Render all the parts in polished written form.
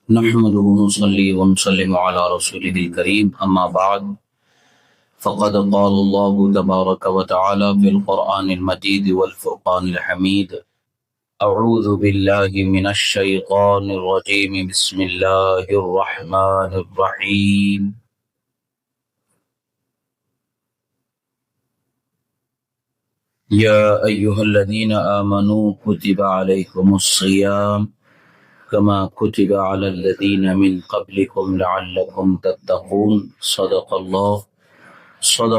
نحمده ونصلي ونسلم على رسوله الكريم أما بعد فقد قال الله تبارك وتعالى في القرآن المجيد والفرقان الحميد أعوذ بالله من الشيطان الرجيم بسم الله الرحمن الرحيم يا أيها الذين آمنوا كتب عليكم الصيام كما كتب على الذين من قبلكم لعلكم تتقون صدق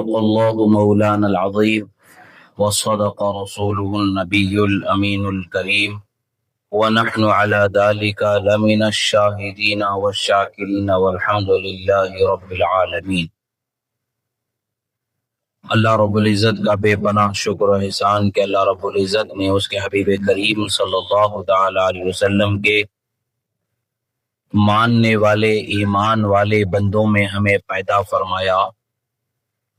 الله مولانا العظيم وصدق رسوله النبي الأمين الكريم ونحن على ذلك لمن الشاهدين والشاكرين والحمد لله رب العالمين۔ اللہ رب العزت کا بے پناہ شکر و احسان کہ اللہ رب العزت نے اس کے حبیب کریم صلی اللہ تعالی علیہ وسلم کے ماننے والے ایمان والے بندوں میں ہمیں پیدا فرمایا۔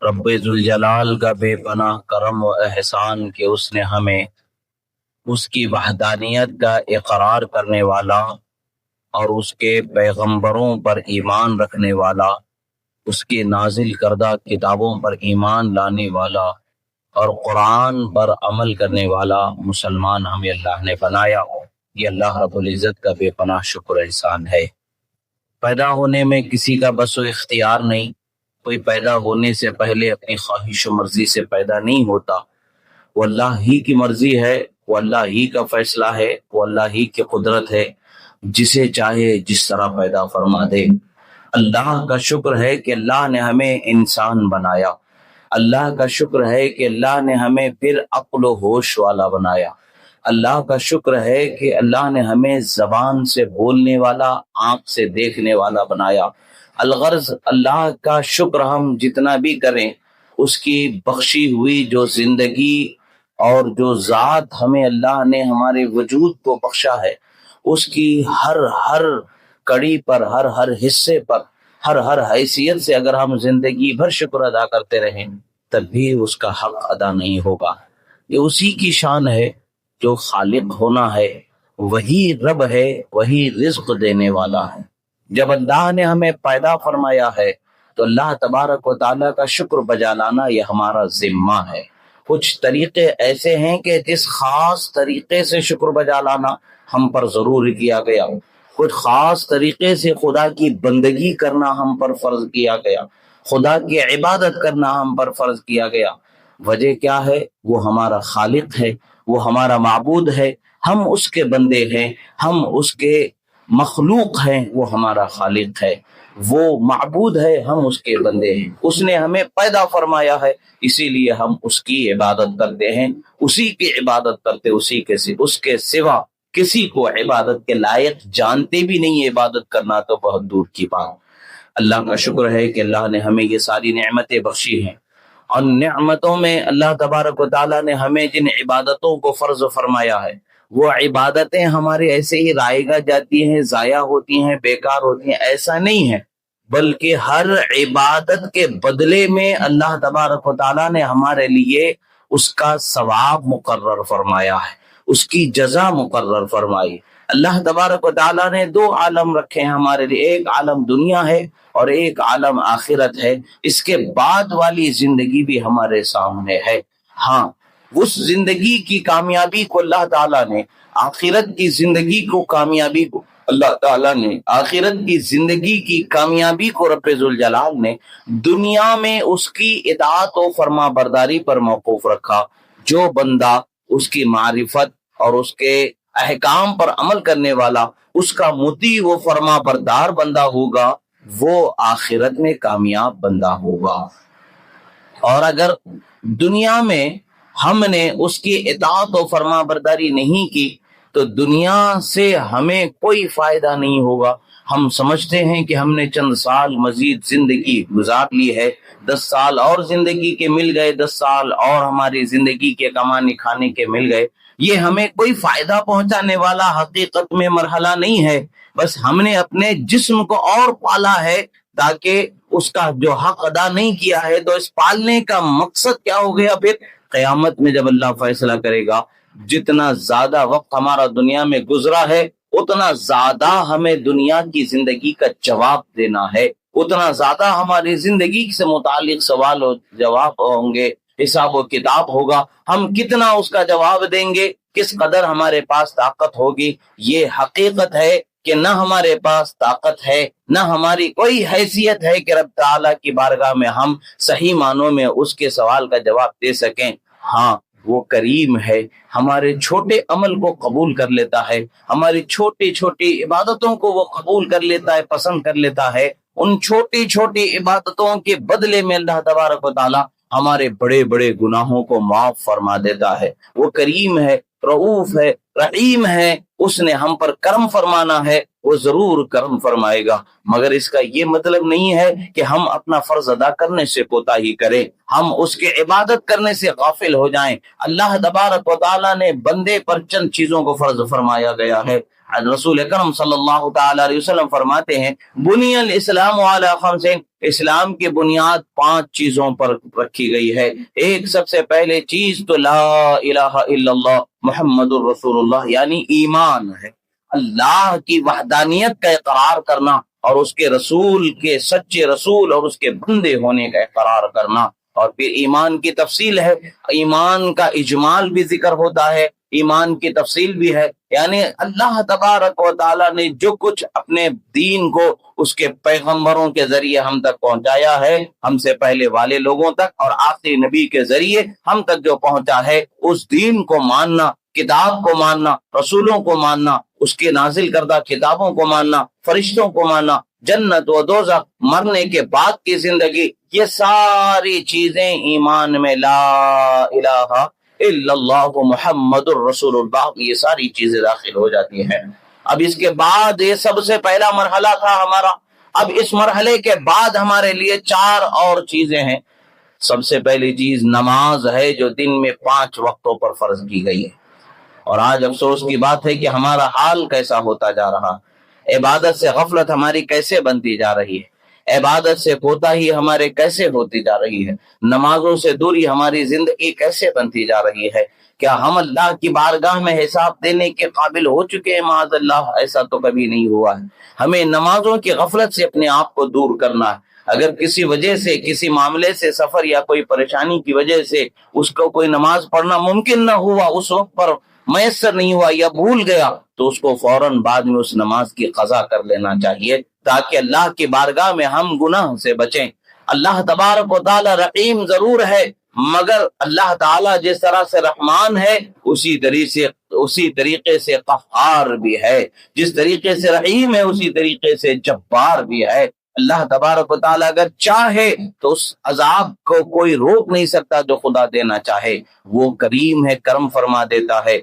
رب ذوالجلال کا بے پناہ کرم و احسان کہ اس نے ہمیں اس کی وحدانیت کا اقرار کرنے والا اور اس کے پیغمبروں پر ایمان رکھنے والا، اس کے نازل کردہ کتابوں پر ایمان لانے والا اور قرآن پر عمل کرنے والا مسلمان ہمیں اللہ نے بنایا۔ یہ اللہ رب العزت کا بے پناہ شکر احسان ہے۔ پیدا ہونے میں کسی کا بس و اختیار نہیں، کوئی پیدا ہونے سے پہلے اپنی خواہش و مرضی سے پیدا نہیں ہوتا، وہ اللہ ہی کی مرضی ہے، وہ اللہ ہی کا فیصلہ ہے، وہ اللہ ہی کی قدرت ہے، جسے چاہے جس طرح پیدا فرما دے۔ اللہ کا شکر ہے کہ اللہ نے ہمیں انسان بنایا، اللہ کا شکر ہے کہ اللہ نے ہمیں پھر عقل و ہوش والا بنایا، اللہ کا شکر ہے کہ اللہ نے ہمیں زبان سے بولنے والا، آنکھ سے دیکھنے والا بنایا۔ الغرض اللہ کا شکر ہم جتنا بھی کریں، اس کی بخشی ہوئی جو زندگی اور جو ذات ہمیں اللہ نے ہمارے وجود کو بخشا ہے، اس کی ہر کڑی پر، ہر حصے پر، ہر حیثیت سے اگر ہم زندگی بھر شکر ادا کرتے رہیں تب بھی اس کا حق ادا نہیں ہوگا۔ یہ اسی کی شان ہے جو خالق ہونا ہے، وہی رب ہے، وہی رزق دینے والا ہے۔ جب اللہ نے ہمیں پیدا فرمایا ہے تو اللہ تبارک و تعالیٰ کا شکر بجا لانا یہ ہمارا ذمہ ہے۔ کچھ طریقے ایسے ہیں کہ جس خاص طریقے سے شکر بجا لانا ہم پر ضرور کیا گیا، کچھ خاص طریقے سے خدا کی بندگی کرنا ہم پر فرض کیا گیا، خدا کی عبادت کرنا ہم پر فرض کیا گیا۔ وجہ کیا ہے؟ وہ ہمارا خالق ہے، وہ ہمارا معبود ہے، ہم اس کے بندے ہیں، ہم اس کے مخلوق ہیں، وہ ہمارا خالق ہے، وہ معبود ہے، ہم اس کے بندے ہیں۔ اس نے ہمیں پیدا فرمایا ہے، اسی لیے ہم اس کی عبادت کرتے ہیں، اسی کی عبادت کرتے، اس کے سوا کسی کو عبادت کے لائق جانتے بھی نہیں۔ عبادت کرنا تو بہت دور کی بات۔ اللہ کا شکر ہے کہ اللہ نے ہمیں یہ ساری نعمتیں بخشی ہیں، اور نعمتوں میں اللہ تبارک و تعالیٰ نے ہمیں جن عبادتوں کو فرض فرمایا ہے، وہ عبادتیں ہمارے ایسے ہی رائے گا جاتی ہیں، ضائع ہوتی ہیں، بیکار ہوتی ہیں، ایسا نہیں ہے، بلکہ ہر عبادت کے بدلے میں اللہ تبارک و تعالیٰ نے ہمارے لیے اس کا ثواب مقرر فرمایا ہے، اس کی جزا مقرر فرمائی۔ اللہ تبارک و تعالیٰ نے دو عالم رکھے ہیں ہمارے لیے، ایک عالم دنیا ہے اور ایک عالم آخرت ہے۔ اس کے بعد والی زندگی بھی ہمارے سامنے ہے۔ ہاں، اس زندگی کی کامیابی کو اللہ تعالیٰ نے، آخرت کی زندگی کو کامیابی کو اللہ تعالیٰ نے، آخرت کی زندگی کی کامیابی کو رب ذوالجلال نے دنیا میں اس کی اطاعت و فرما برداری پر موقوف رکھا۔ جو بندہ اس کی معرفت اور اس کے احکام پر عمل کرنے والا، اس کا مطیع و فرما بردار بندہ ہوگا، وہ آخرت میں کامیاب بندہ ہوگا۔ اور اگر دنیا میں ہم نے اس کی اطاعت و فرما برداری نہیں کی تو دنیا سے ہمیں کوئی فائدہ نہیں ہوگا۔ ہم سمجھتے ہیں کہ ہم نے چند سال مزید زندگی گزار لی ہے، 10 سال اور زندگی کے مل گئے، 10 سال اور ہماری زندگی کے کمانے کھانے کے مل گئے، یہ ہمیں کوئی فائدہ پہنچانے والا حقیقت میں مرحلہ نہیں ہے۔ بس ہم نے اپنے جسم کو اور پالا ہے تاکہ اس کا جو حق ادا نہیں کیا ہے، تو اس پالنے کا مقصد کیا ہو گیا؟ پھر قیامت میں جب اللہ فیصلہ کرے گا، جتنا زیادہ وقت ہمارا دنیا میں گزرا ہے اتنا زیادہ ہمیں دنیا کی زندگی کا جواب دینا ہے، اتنا زیادہ ہماری زندگی سے متعلق سوال و جواب ہوں گے، حساب و کتاب ہوگا، ہم کتنا اس کا جواب دیں گے، کس قدر ہمارے پاس طاقت ہوگی۔ یہ حقیقت ہے کہ نہ ہمارے پاس طاقت ہے، نہ ہماری کوئی حیثیت ہے کہ رب تعالیٰ کی بارگاہ میں ہم صحیح معنوں میں اس کے سوال کا جواب دے سکیں۔ ہاں وہ کریم ہے، ہمارے چھوٹے عمل کو قبول کر لیتا ہے، ہماری چھوٹی چھوٹی عبادتوں کو وہ قبول کر لیتا ہے، پسند کر لیتا ہے۔ ان چھوٹی چھوٹی عبادتوں کے بدلے میں اللہ تبارک و تعالیٰ ہمارے بڑے بڑے گناہوں کو معاف فرما دیتا ہے۔ وہ کریم ہے، رؤوف ہے، رحیم ہے، اس نے ہم پر کرم فرمانا ہے، وہ ضرور کرم فرمائے گا، مگر اس کا یہ مطلب نہیں ہے کہ ہم اپنا فرض ادا کرنے سے کوتاہی کریں، ہم اس کی عبادت کرنے سے غافل ہو جائیں۔ اللہ تبارک و تعالیٰ نے بندے پر چند چیزوں کو فرض فرمایا گیا ہے۔ رسول اکرم صلی اللہ تعالی علیہ وسلم فرماتے ہیں بنی الاسلام علی خمس، اسلام کی بنیاد 5 چیزوں پر رکھی گئی ہے۔ ایک سب سے پہلے چیز تو لا الہ الا اللہ محمد الرسول اللہ، یعنی ایمان ہے، اللہ کی وحدانیت کا اقرار کرنا اور اس کے رسول کے سچے رسول اور اس کے بندے ہونے کا اقرار کرنا۔ اور پھر ایمان کی تفصیل ہے، ایمان کا اجمال بھی ذکر ہوتا ہے، ایمان کی تفصیل بھی ہے، یعنی اللہ تبارک و تعالیٰ نے جو کچھ اپنے دین کو اس کے پیغمبروں کے ذریعے ہم تک پہنچایا ہے، ہم سے پہلے والے لوگوں تک اور آخری نبی کے ذریعے ہم تک جو پہنچا ہے، اس دین کو ماننا، کتاب کو ماننا، رسولوں کو ماننا، اس کے نازل کردہ کتابوں کو ماننا، فرشتوں کو ماننا، جنت و دوزخ، مرنے کے بعد کی زندگی، یہ ساری چیزیں ایمان میں لا الہ الا اللہ محمد الرسول اللہ، یہ ساری چیزیں داخل ہو جاتی ہیں۔ اب اس کے بعد یہ سب سے پہلا مرحلہ تھا ہمارا، اب اس مرحلے کے بعد ہمارے لیے 4 اور چیزیں ہیں۔ سب سے پہلی چیز نماز ہے، جو دن میں 5 وقتوں پر فرض کی گئی ہے، اور آج افسوس کی بات ہے کہ ہمارا حال کیسا ہوتا جا رہا، عبادت سے غفلت ہماری کیسے بنتی جا رہی ہے، عبادت سے کوتاہی ہمارے کیسے ہوتی جا رہی ہے، نمازوں سے دوری ہماری زندگی کیسے بنتی جا رہی ہے۔ کیا ہم اللہ کی بارگاہ میں حساب دینے کے قابل ہو چکے ہیں؟ معاذ اللہ، ایسا تو کبھی نہیں ہوا ہے۔ ہمیں نمازوں کی غفلت سے اپنے آپ کو دور کرنا ہے۔ اگر کسی وجہ سے، کسی معاملے سے، سفر یا کوئی پریشانی کی وجہ سے اس کو کوئی نماز پڑھنا ممکن نہ ہوا، اس وقت پر میسر نہیں ہوا یا بھول گیا، تو اس کو فوراً بعد میں اس نماز کی قضا کر لینا چاہیے، تاکہ اللہ کی بارگاہ میں ہم گناہ سے بچیں۔ اللہ تبارک و تعالی رحیم ضرور ہے، مگر اللہ تعالیٰ جس طرح سے رحمان ہے اسی طریقے سے قہار بھی ہے، جس طریقے سے رحیم ہے اسی طریقے سے جبار بھی ہے۔ اللہ تبارک و تعالیٰ اگر چاہے تو اس عذاب کو کوئی روک نہیں سکتا جو خدا دینا چاہے، وہ کریم ہے، کرم فرما دیتا ہے۔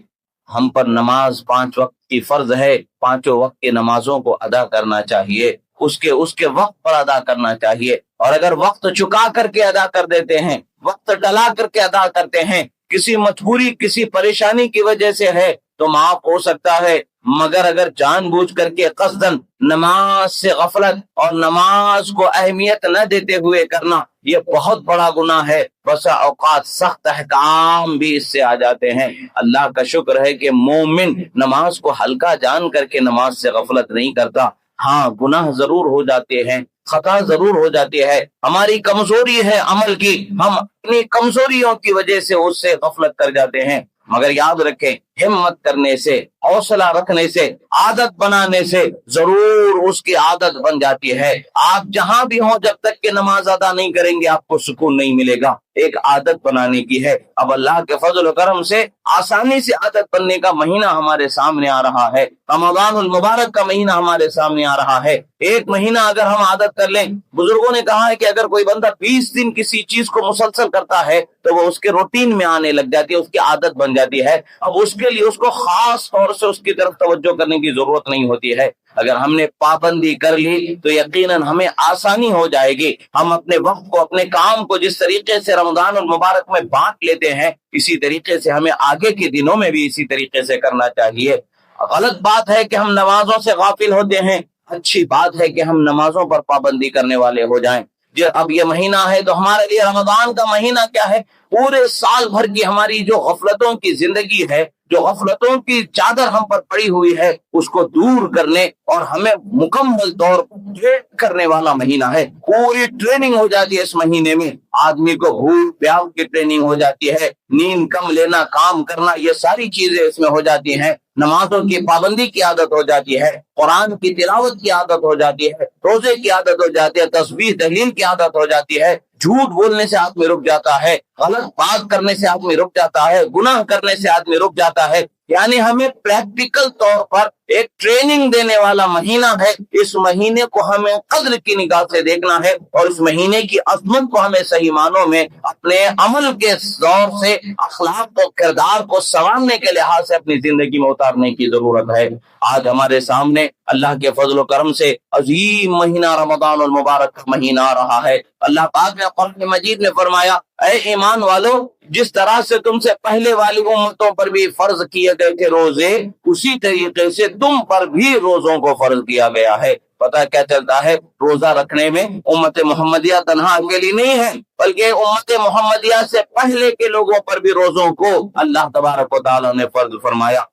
ہم پر نماز 5 وقت کی فرض ہے، 5 وقت کی نمازوں کو ادا کرنا چاہیے، اس کے وقت پر ادا کرنا چاہیے، اور اگر وقت چکا کر کے ادا کر دیتے ہیں، وقت ٹلا کر کے ادا کرتے ہیں، کسی مجبوری، کسی پریشانی کی وجہ سے ہے تو معاف ہو سکتا ہے، مگر اگر جان بوجھ کر کے قصداً نماز سے غفلت اور نماز کو اہمیت نہ دیتے ہوئے کرنا، یہ بہت بڑا گناہ ہے۔ بسا اوقات سخت احکام بھی اس سے آ جاتے ہیں۔ اللہ کا شکر ہے کہ مومن نماز کو ہلکا جان کر کے نماز سے غفلت نہیں کرتا۔ ہاں گناہ ضرور ہو جاتے ہیں، خطا ضرور ہو جاتی ہے، ہماری کمزوری ہے عمل کی، ہم اپنی کمزوریوں کی وجہ سے اس سے غفلت کر جاتے ہیں، مگر یاد رکھیں ہمت کرنے سے، حوصلہ رکھنے سے، عادت بنانے سے ضرور اس کی عادت بن جاتی ہے۔ آپ جہاں بھی ہوں جب تک کہ نماز ادا نہیں کریں گے آپ کو سکون نہیں ملے گا، ایک عادت بنانے کی ہے۔ اب اللہ کے فضل و کرم سے آسانی سے عادت بننے کا مہینہ ہمارے سامنے آ رہا ہے، رمضان المبارک کا مہینہ ہمارے سامنے آ رہا ہے۔ ایک مہینہ اگر ہم عادت کر لیں، بزرگوں نے کہا ہے کہ اگر کوئی بندہ 20 دن کسی چیز کو مسلسل کرتا ہے تو وہ اس کے روٹین میں آنے لگ جاتی ہے، اس کی عادت بن جاتی ہے۔ اب اس کے لیے اس کو خاص طور سے اس کی طرف توجہ کرنے کی ضرورت نہیں ہوتی ہے۔ اگر ہم نے پابندی کر لی تو یقیناً ہمیں آسانی ہو جائے گی۔ ہم اپنے وقت کو، اپنے کام کو جس طریقے سے رمضان المبارک میں بانٹ لیتے ہیں، اسی طریقے سے ہمیں آگے کے دنوں میں بھی اسی طریقے سے کرنا چاہیے۔ غلط بات ہے کہ ہم نمازوں سے غافل ہوتے ہیں، اچھی بات ہے کہ ہم نمازوں پر پابندی کرنے والے ہو جائیں۔ اب یہ مہینہ ہے تو ہمارے لیے رمضان کا مہینہ کیا ہے؟ پورے سال بھر کی ہماری جو غفلتوں کی زندگی ہے جو غفلتوں کی چادر ہم پر پڑی ہوئی ہے اس کو دور کرنے اور ہمیں مکمل طور پر ٹرین کرنے والا مہینہ ہے. پوری ٹریننگ ہو جاتی ہے اس مہینے میں. آدمی کو بھوک پیاس کی ٹریننگ ہو جاتی ہے, نیند کم لینا, کام کرنا, یہ ساری چیزیں اس میں ہو جاتی ہیں. نمازوں کی پابندی کی عادت ہو جاتی ہے, قرآن کی تلاوت کی عادت ہو جاتی ہے, روزے کی عادت ہو جاتی ہے, تسبیح تحلیل کی عادت ہو جاتی ہے. جھوٹ بولنے سے آدمی رک جاتا ہے, غلط بات کرنے سے آدمی رک جاتا ہے, گناہ کرنے سے آدمی رک جاتا ہے. یعنی ہمیں پریکٹیکل طور پر ایک ٹریننگ دینے والا مہینہ ہے. اس مہینے کو ہمیں قدر کی نگاہ سے دیکھنا ہے اور اس مہینے کی عظمت کو ہمیں صحیح معنوں میں اپنے عمل کے دور سے اخلاق و کردار کو سنوارنے کے لحاظ سے اپنی زندگی میں اتارنے کی ضرورت ہے. آج ہمارے سامنے اللہ کے فضل و کرم سے عظیم مہینہ رمضان المبارک کا مہینہ آ رہا ہے. اللہ پاک نے قرآن مجید میں فرمایا, اے ایمان والو, جس طرح سے تم سے پہلے والی امتوں پر بھی فرض کیے گئے تھے روزے, اسی طریقے سے تم پر بھی روزوں کو فرض کیا گیا ہے. پتہ کیا چلتا ہے, روزہ رکھنے میں امت محمدیہ تنہا اکیلی نہیں ہے, بلکہ امت محمدیہ سے پہلے کے لوگوں پر بھی روزوں کو اللہ تبارک و تعالیٰ نے فرض فرمایا.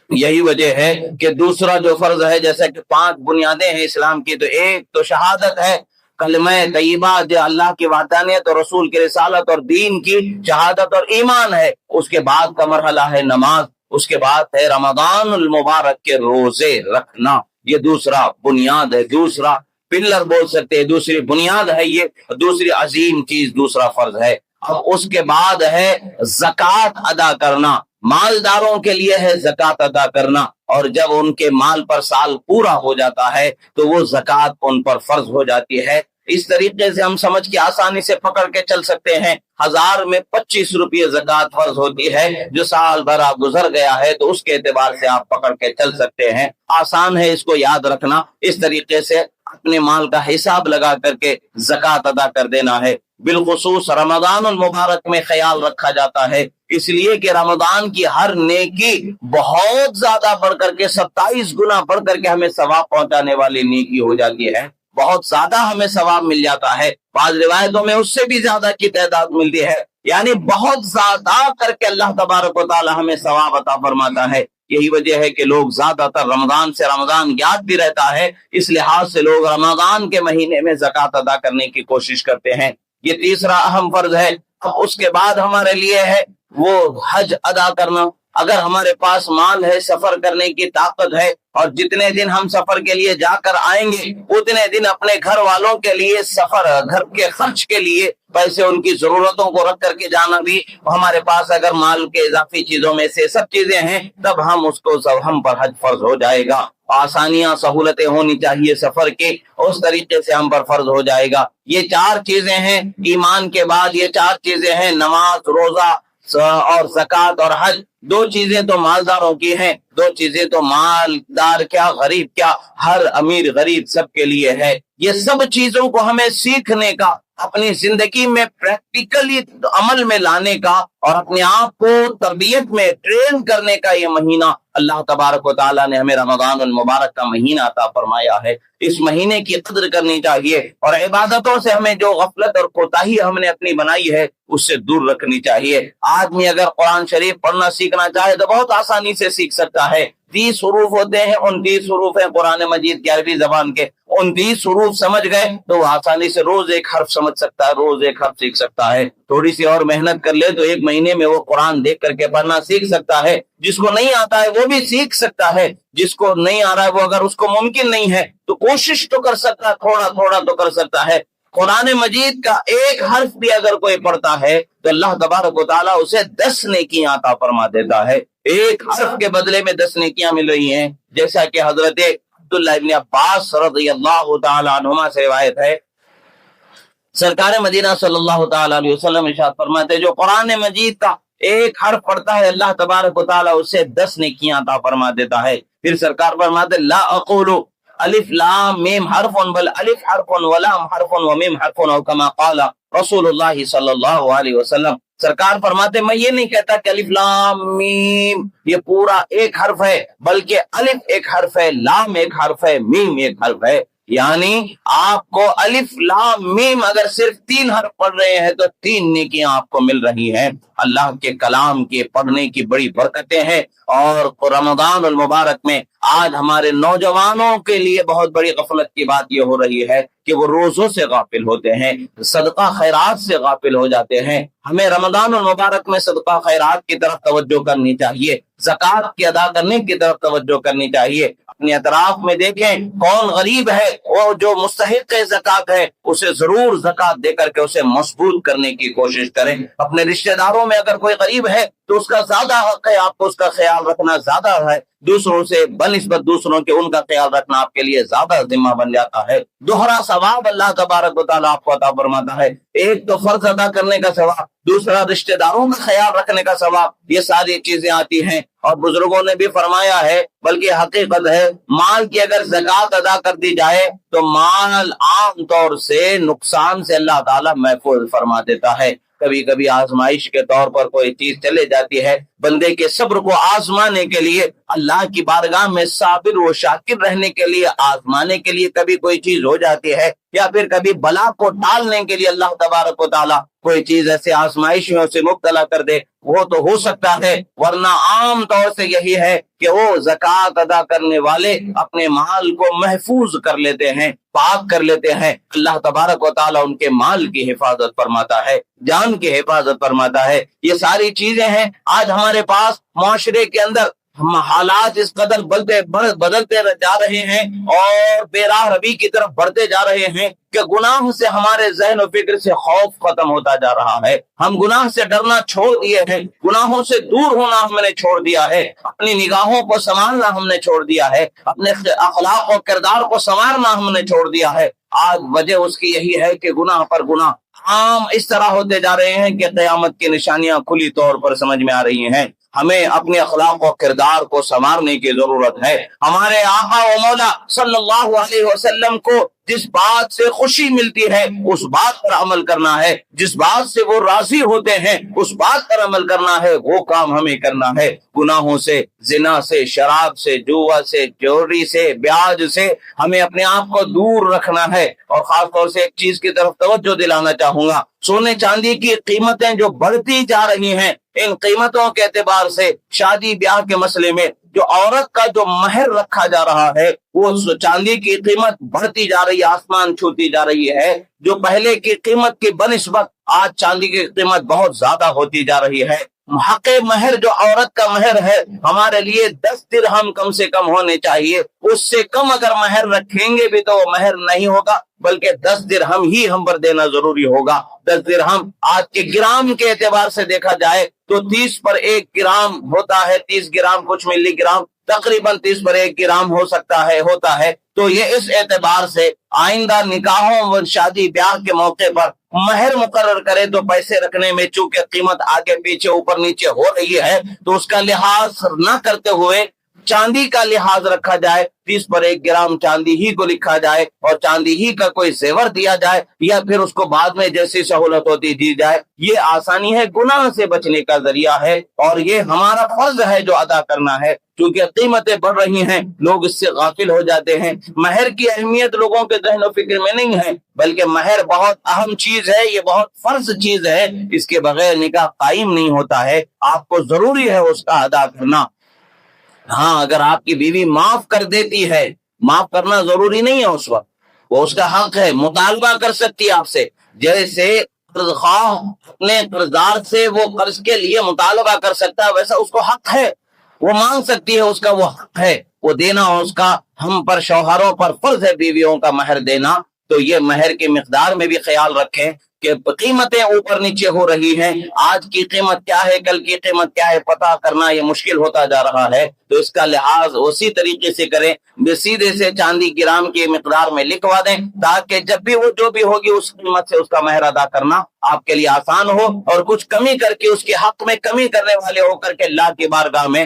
یہی وجہ ہے کہ دوسرا جو فرض ہے, جیسا کہ 5 بنیادیں ہیں اسلام کی, تو ایک تو شہادت ہے, کلمہ طیبہ جو اللہ کی وحدانیت اور رسول کی رسالت اور دین کی شہادت اور ایمان ہے. اس کے بعد کا مرحلہ ہے نماز, اس کے بعد ہے رمضان المبارک کے روزے رکھنا. یہ دوسرا بنیاد ہے, دوسرا پلر بول سکتے ہیں, دوسری بنیاد ہے, یہ دوسری عظیم چیز, دوسرا فرض ہے. اب اس کے بعد ہے زکوٰۃ ادا کرنا. مالداروں کے لیے ہے زکوٰۃ ادا کرنا, اور جب ان کے مال پر سال پورا ہو جاتا ہے تو وہ زکوٰۃ ان پر فرض ہو جاتی ہے. اس طریقے سے ہم سمجھ کے آسانی سے پکڑ کے چل سکتے ہیں. 1000 میں 25 روپے زکوٰۃ فرض ہوتی ہے. جو سال بھر آپ گزر گیا ہے تو اس کے اعتبار سے آپ پکڑ کے چل سکتے ہیں. آسان ہے اس کو یاد رکھنا. اس طریقے سے اپنے مال کا حساب لگا کر کے زکوٰۃ ادا کر دینا ہے. بالخصوص رمضان المبارک میں خیال رکھا جاتا ہے, اس لیے کہ رمضان کی ہر نیکی بہت زیادہ بڑھ کر کے 27 گنا بڑھ کر کے ہمیں ثواب پہنچانے والی نیکی ہو جاتی ہے. بہت زیادہ ہمیں ثواب مل جاتا ہے. بعض روایتوں میں اس سے بھی زیادہ کی تعداد ملتی ہے. یعنی بہت زیادہ کر کے اللہ تبارک و تعالی ہمیں ثواب عطا فرماتا ہے. یہی وجہ ہے کہ لوگ زیادہ تر رمضان سے رمضان یاد بھی رہتا ہے, اس لحاظ سے لوگ رمضان کے مہینے میں زکوٰۃ ادا کرنے کی کوشش کرتے ہیں. یہ تیسرا اہم فرض ہے. اب اس کے بعد ہمارے لیے ہے وہ حج ادا کرنا. اگر ہمارے پاس مال ہے, سفر کرنے کی طاقت ہے, اور جتنے دن ہم سفر کے لیے جا کر آئیں گے اتنے دن اپنے گھر والوں کے لیے سفر, گھر کے خرچ کے لیے پیسے, ان کی ضرورتوں کو رکھ کر کے جانا بھی ہمارے پاس اگر مال کے اضافی چیزوں میں سے سب چیزیں ہیں, تب ہم پر حج فرض ہو جائے گا. آسانیاں سہولتیں ہونی چاہیے سفر کے, اس طریقے سے ہم پر فرض ہو جائے گا. یہ 4 چیزیں ہیں ایمان کے بعد. یہ 4 چیزیں ہیں نماز, روزہ اور زکوٰۃ اور حج. 2 چیزیں تو مالداروں کی ہیں, 2 چیزیں تو مالدار کیا غریب کیا ہر امیر غریب سب کے لیے ہے. یہ سب چیزوں کو ہمیں سیکھنے کا, اپنی زندگی میں پریکٹیکلی عمل میں لانے کا اور اپنے آپ کو تربیت میں ٹرین کرنے کا یہ مہینہ اللہ تبارک و تعالیٰ نے ہمیں رمضان المبارک کا مہینہ عطا فرمایا ہے. اس مہینے کی قدر کرنی چاہیے, اور عبادتوں سے ہمیں جو غفلت اور کوتاہی ہم نے اپنی بنائی ہے اس سے دور رکھنی چاہیے. آدمی اگر قرآن شریف پڑھنا سیکھنا چاہے تو بہت آسانی سے سیکھ سکتا ہے. 30 حروف ہوتے ہیں, 29 حروف ہیں قرآن مجید کی عربی زبان کے. 29 حروف سمجھ گئے تو وہ آسانی سے روز ایک حرف سمجھ سکتا ہے, روز ایک حرف سیکھ سکتا ہے. تھوڑی سی اور محنت کر لے تو 1 مہینے میں وہ قرآن دیکھ کر کے پڑھنا سیکھ سکتا ہے. جس کو نہیں آتا ہے وہ بھی سیکھ سکتا ہے. جس کو نہیں آ رہا ہے وہ اگر اس کو ممکن نہیں ہے تو کوشش تو کر سکتا ہے, تھوڑا تھوڑا تو کر سکتا ہے. قرآن مجید کا ایک حرف بھی اگر کوئی پڑھتا ہے تو اللہ تبارک و تعالیٰ اسے 10 نیکیاں عطا فرما دیتا ہے. ایک حرف کے بدلے میں 10 نیکیاں مل رہی ہیں, جیسا کہ حضرت عبداللہ ابن عباس رضی اللہ تعالی عنہما سے روایت ہے. سرکار مدینہ صلی اللہ تعالی علیہ وسلم ارشاد فرماتے جو قرآن مجید کا ایک حرف پڑھتا ہے اللہ تبارک و تعالیٰ اسے 10 نیکیاں عطا فرما دیتا ہے. پھر سرکار فرماتے لا اقول الف لام میم حرف بل الف حرف ولام حرف ومیم حرف او کما قال رسول اللہ صلی اللہ علیہ وسلم. سرکار فرماتے میں یہ نہیں کہتا کہ الف لام میم یہ پورا ایک حرف ہے, بلکہ الف ایک حرف ہے, لام ایک حرف ہے, میم ایک حرف ہے. یعنی آپ کو الف لام میم اگر صرف 3 حرف پڑھ رہے ہیں تو 3 نیکیاں آپ کو مل رہی ہیں۔ اللہ کے کلام کے پڑھنے کی بڑی برکتیں ہیں۔ اور رمضان المبارک میں آج ہمارے نوجوانوں کے لیے بہت بڑی غفلت کی بات یہ ہو رہی ہے کہ وہ روزوں سے غافل ہوتے ہیں، صدقہ خیرات سے غافل ہو جاتے ہیں۔ ہمیں رمضان المبارک میں صدقہ خیرات کی طرف توجہ کرنی چاہیے، زکوٰۃ کی ادا کرنے کی طرف توجہ کرنی چاہیے۔ اپنے اطراف میں دیکھیں کون غریب ہے، وہ جو مستحق زکوٰۃ ہے اسے ضرور زکوٰۃ دے کر کے اسے مضبوط کرنے کی کوشش کریں۔ اپنے رشتہ داروں میں اگر کوئی غریب ہے تو اس کا زیادہ حق ہے، آپ کو اس کا خیال رکھنا زیادہ ہے، دوسروں سے بنسبت دوسروں کے ان کا خیال رکھنا آپ کے لیے زیادہ ذمہ بن جاتا ہے۔ دوہرا ثواب اللہ تبارک و تعالیٰ آپ کو عطا فرماتا ہے، ایک تو فرض ادا کرنے کا ثواب، دوسرا رشتہ داروں کا خیال رکھنے کا ثواب، یہ ساری چیزیں آتی ہیں۔ اور بزرگوں نے بھی فرمایا ہے، بلکہ حقیقت ہے، مال کی اگر زکوٰۃ ادا کر دی جائے تو مال عام طور سے نقصان سے اللہ تعالیٰ محفوظ فرما دیتا ہے۔ کبھی کبھی آزمائش کے طور پر کوئی چیز چلے جاتی ہے، بندے کے صبر کو آزمانے کے لیے، اللہ کی بارگاہ میں صابر و شاکر رہنے کے لیے، آزمانے کے لیے کبھی کوئی چیز ہو جاتی ہے، یا پھر کبھی بلا کو ٹالنے کے لیے اللہ تبارک و تعالیٰ کوئی چیز ایسے آزمائشوں سے مبتلا کر دے، وہ تو ہو سکتا ہے، ورنہ عام طور سے یہی ہے کہ وہ زکوٰۃ ادا کرنے والے اپنے مال کو محفوظ کر لیتے ہیں، پاک کر لیتے ہیں۔ اللہ تبارک و تعالیٰ ان کے مال کی حفاظت فرماتا ہے، جان کی حفاظت فرماتا ہے۔ یہ ساری چیزیں ہیں۔ آج ہمارے پاس معاشرے کے اندر حالات اس قدر بدلتے جا رہے ہیں اور بے راہ روی کی طرف بڑھتے جا رہے ہیں کہ گناہ سے ہمارے ذہن و فکر سے خوف ختم ہوتا جا رہا ہے۔ ہم گناہ سے ڈرنا چھوڑ دیے ہیں، گناہوں سے دور ہونا ہم نے چھوڑ دیا ہے، اپنی نگاہوں کو سنوارنا ہم نے چھوڑ دیا ہے، اپنے اخلاق و کردار کو سنوارنا ہم نے چھوڑ دیا ہے۔ آج وجہ اس کی یہی ہے کہ گناہ پر گناہ عام اس طرح ہوتے جا رہے ہیں کہ قیامت کی نشانیاں کھلی طور پر سمجھ میں آ رہی ہیں۔ ہمیں اپنے اخلاق و کردار کو سنوارنے کی ضرورت ہے۔ ہمارے آقا و مولا صلی اللہ علیہ وسلم کو جس بات سے خوشی ملتی ہے اس بات پر عمل کرنا ہے، جس بات سے وہ راضی ہوتے ہیں اس بات پر عمل کرنا ہے، وہ کام ہمیں کرنا ہے۔ گناہوں سے، زنا سے، شراب سے، جوا سے، چوری سے، بیاج سے ہمیں اپنے آپ کو دور رکھنا ہے۔ اور خاص طور سے ایک چیز کی طرف توجہ دلانا چاہوں گا، سونے چاندی کی قیمتیں جو بڑھتی جا رہی ہیں، ان قیمتوں کے اعتبار سے شادی بیاہ کے مسئلے میں جو عورت کا جو مہر رکھا جا رہا ہے وہ چاندی کی قیمت بڑھتی جا رہی ہے، آسمان چھوتی جا رہی ہے۔ جو پہلے کی قیمت کی بنسبت آج چاندی کی قیمت بہت زیادہ ہوتی جا رہی ہے۔ حق مہر جو عورت کا مہر ہے ہمارے لیے 10 درہم کم سے کم ہونے چاہیے، اس سے کم اگر مہر رکھیں گے بھی تو وہ مہر نہیں ہوگا، بلکہ 10 درہم ہی ہم پر دینا ضروری ہوگا۔ 10 درہم آج کے گرام کے اعتبار سے دیکھا جائے تو 30 پر 1 گرام ہوتا ہے، 30 گرام کچھ ملی گرام، تقریباً 30 پر 1 گرام ہو سکتا ہے، ہوتا ہے۔ تو یہ اس اعتبار سے آئندہ نکاحوں و شادی بیاہ کے موقع پر مہر مقرر کرے تو پیسے رکھنے میں چونکہ قیمت آگے پیچھے اوپر نیچے ہو رہی ہے تو اس کا لحاظ نہ کرتے ہوئے چاندی کا لحاظ رکھا جائے، 30 پر 1 گرام چاندی ہی کو لکھا جائے اور چاندی ہی کا کوئی زیور دیا جائے، یا پھر اس کو بعد میں جیسی سہولت ہوتی دی جائے۔ یہ آسانی ہے، گناہ سے بچنے کا ذریعہ ہے، اور یہ ہمارا فرض ہے جو ادا کرنا ہے۔ کیونکہ قیمتیں بڑھ رہی ہیں، لوگ اس سے غافل ہو جاتے ہیں۔ مہر کی اہمیت لوگوں کے ذہن و فکر میں نہیں ہے، بلکہ مہر بہت اہم چیز ہے، یہ بہت فرض چیز ہے، اس کے بغیر نکاح قائم نہیں ہوتا ہے۔ آپ کو ضروری ہے اس کا ادا کرنا۔ ہاں، اگر آپ کی بیوی معاف کر دیتی ہے، معاف کرنا ضروری نہیں ہے اس وقت، وہ اس کا حق ہے، مطالبہ کر سکتی ہے آپ سے، جیسے قرض خواہ اپنے قرضدار سے وہ قرض کے لیے مطالبہ کر سکتا ہے، ویسا اس کو حق ہے، وہ مانگ سکتی ہے، اس کا وہ حق ہے، وہ دینا اس کا ہم پر شوہروں پر فرض ہے بیویوں کا مہر دینا۔ تو یہ مہر کی مقدار میں بھی خیال رکھیں کہ قیمتیں اوپر نیچے ہو رہی ہیں، آج کی قیمت کیا ہے، کل کی قیمت کیا ہے، پتہ کرنا یہ مشکل ہوتا جا رہا ہے۔ تو اس کا لحاظ اسی طریقے سے کریں، سیدھے سے چاندی گرام کی مقدار میں لکھوا دیں، تاکہ جب بھی وہ جو بھی ہوگی اس قیمت سے اس کا مہر ادا کرنا آپ کے لیے آسان ہو، اور کچھ کمی کر کے اس کے حق میں کمی کرنے والے ہو کر کے اللہ کی بارگاہ میں